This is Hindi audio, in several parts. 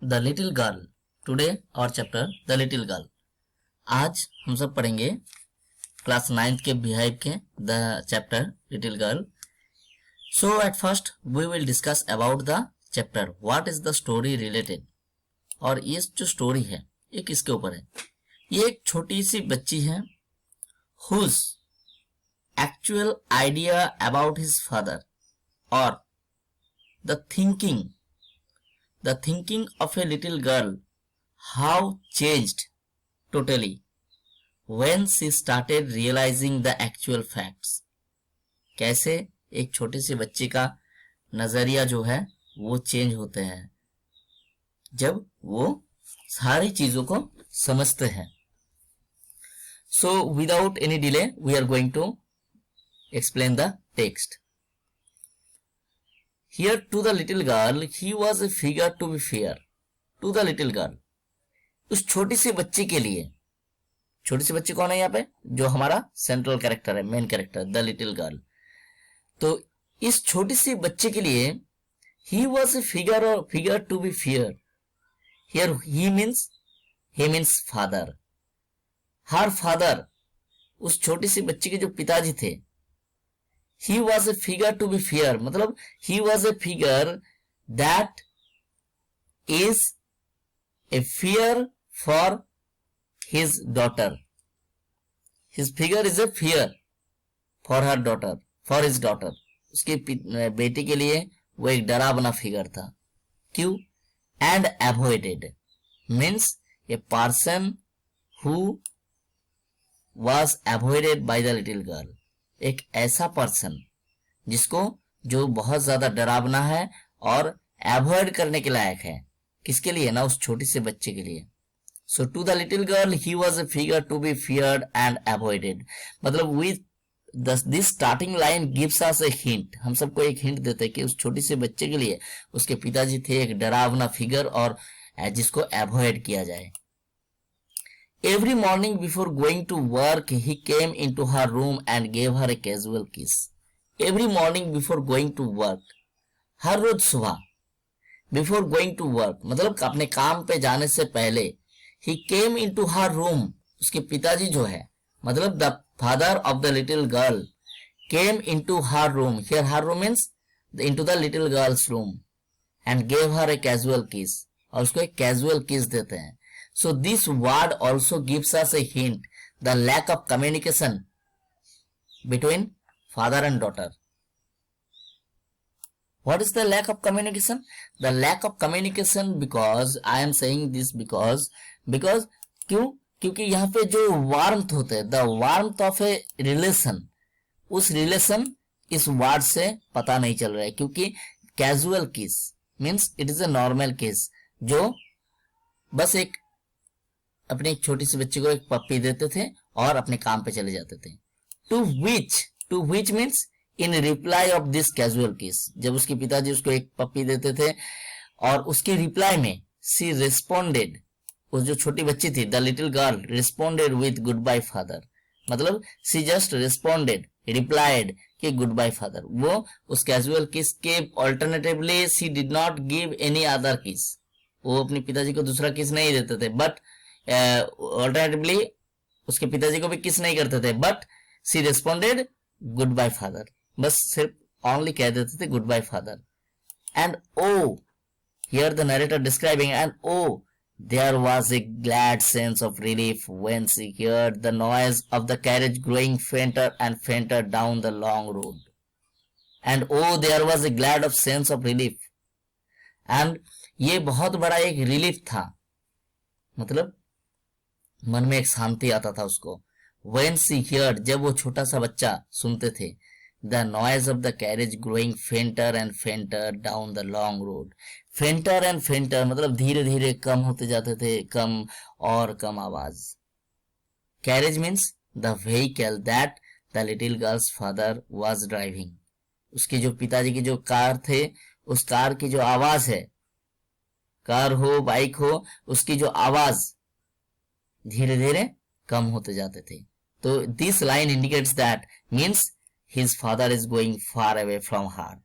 The little girl. टुडे और चैप्टर द लिटिल गर्ल। आज हम सब पढ़ेंगे क्लास 9th के बिहाइव के the chapter little girl. So at first we will discuss about the chapter, what is the story related. और ये जो स्टोरी है ये किसके ऊपर है? ये एक छोटी सी बच्ची है whose actual idea about his father और the thinking of a little girl how changed totally when she started realizing the actual facts। कैसे एक छोटे से बच्चे का नजरिया जो है वो चेंज होते हैं जब वो सारी चीजों को समझते हैं। So without any delay we are going to explain the text। Here to the little girl he was a figure to be feared। To the little girl, उस छोटी सी बच्ची के लिए, छोटी सी बच्ची कौन है यहाँ पे? जो हमारा सेंट्रल कैरेक्टर है, main character, the little girl. तो इस छोटी सी बच्चे के लिए he was a figure to be feared। Here he means father। Her father, उस छोटी सी बच्ची के जो पिताजी थे, he was a figure to be feared, मतलब he was a figure that is a fear for his daughter। his figure is a fear for her daughter, for his daughter। उसकी बेटी के लिए वो एक डरावना फिगर था। क्यों? and avoided means a person who was avoided by the little girl। एक ऐसा पर्सन जिसको, जो बहुत ज्यादा डरावना है और अवॉइड करने के लायक है। किसके लिए ना? उस छोटी से बच्चे के लिए। So to the little girl he was a figure to be feared and avoided. मतलब with this starting line gives us a hint. हम सबको एक हिंट देते हैं कि उस छोटी से बच्चे के लिए उसके पिताजी थे एक डरावना फिगर और जिसको अवॉइड किया जाए। Every morning before going to work, he came into her room and gave her a casual kiss। Every morning before going to work, हर रोज सुबह, before going to work मतलब अपने काम पे जाने से पहले, he came into her room, उसके पिताजी जो है, मतलब the father of the little girl came into her room। Here her room means into the little girl's room and gave her a casual kiss। और उसको एक casual kiss देते हैं। So this word also gives us a hint, the lack of communication between father and daughter। What is the lack of communication? The lack of communication, because I am saying this because क्यों? क्योंकि यहाँ पे जो वार्मथ होते हैं, the warmth of a relation, उस relation इस word से पता नहीं चल रहा है। क्योंकि casual kiss means it is a normal kiss, जो बस एक अपने एक छोटी सी बच्ची को एक पप्पी देते थे और अपने काम पे चले जाते थे। To which means in reply of this casual kiss. जब उसके पिताजी उसको एक पप्पी देते थे और उसके रिप्लाई में सी रिस्पोंडेड, उस जो छोटी बच्ची थी the little girl responded with good bye father. मतलब सी जस्ट रिस्पोंडेड, रिप्लाइड कि गुड बाय फादर। वो उस कैजुअल किस के alternatively she did not give any other kiss. वो अपने पिताजी को दूसरा किस नहीं देते थे, बट ऑल्टरनेटिवली उसके पिताजी को भी किस नहीं करते थे, but she responded good bye father. बस सिर्फ ओनली कह देते थे good bye father. And oh, here the narrator describing, and oh there was a glad sense of relief when she heard the noise of the carriage growing fainter and fainter down the long road. And oh there was a glad of sense of relief, and ये बहुत बड़ा एक रिलीफ था, मतलब मन में एक शांति आता था उसको। When she heard, जब वो छोटा सा बच्चा सुनते थे, the noise of the carriage growing fainter and fainter down the long road। fainter and fainter मतलब धीरे धीरे कम होते जाते थे, कम और कम आवाज। carriage means the vehicle that the little girl's father was driving। उसके जो पिताजी की जो कार थे, उस कार की जो आवाज है, कार हो बाइक हो, उसकी जो आवाज धीरे धीरे कम होते जाते थे। तो this line indicates that means his father is going far away from her.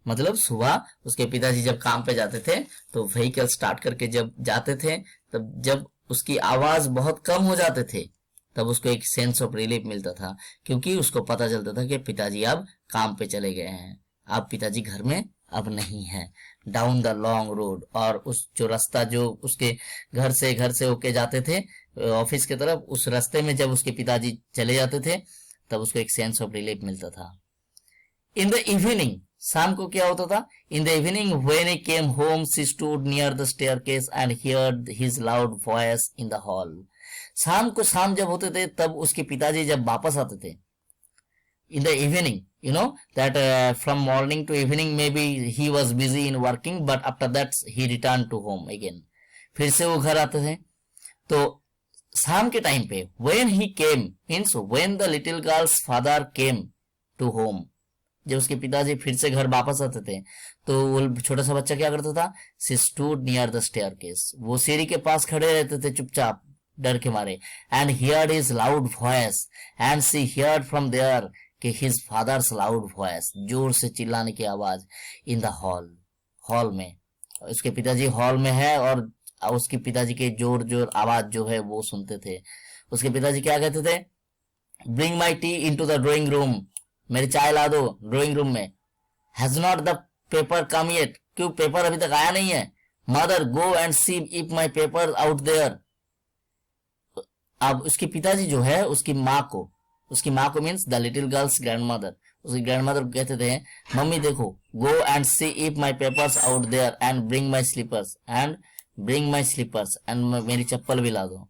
मतलब सुबह उसके पिताजी जब काम पे जाते थे तो व्हीकल स्टार्ट करके जब जाते थे, तब जब उसकी आवाज बहुत कम हो जाते थे तब उसको एक सेंस ऑफ रिलीफ मिलता था, क्योंकि उसको पता चलता था कि पिताजी अब काम पे चले गए हैं, अब पिताजी घर में अब नहीं है। डाउन द लॉन्ग रोड, और उस जो रास्ता जो उसके घर से होके जाते थे ऑफिस की तरफ, उस रास्ते में जब उसके पिताजी चले जाते थे तब उसको एक सेंस ऑफ रिलीफ मिलता था। इन द इवनिंग, शाम को क्या होता था? In the evening when he came home she stood near the staircase and heard his loud voice in the hall. शाम को, शाम जब होते थे तब उसके पिताजी जब वापस आते थे, in the evening, you know that from morning to evening maybe he was busy in working, but after that he returned to home again, फिर से वो घर आते थे। तो शाम के टाइम पे when he came means when the little girl's father came to home, जब उसके पिताजी फिर से घर वापस आते थे तो वो छोटा सा बच्चा क्या करता था? she stood near the staircase, वो सीढ़ी के पास खड़े रहते थे चुपचाप डर के मारे, and heard his loud voice, and she heard from there कि his father's loud voice, जोर से चिल्लाने की आवाज, in the hall, हॉल में, उसके पिताजी हॉल में है और उसके पिताजी के जोर जोर आवाज जो है वो सुनते थे। उसके पिताजी क्या कहते थे? bring my tea into the drawing room, मेरी चाय ला दो ड्राइंग रूम में। has not the paper come yet, क्यों पेपर अभी तक आया नहीं है? mother go and see if my paper out there। अब उसके पिताजी जो है उसकी माँ को means the little girl's grandmother, उसकी ग्रैंडमदर कहते थे मम्मी देखो, go and see if my papers out there and bring my slippers and मेरी चप्पल भी ला दो।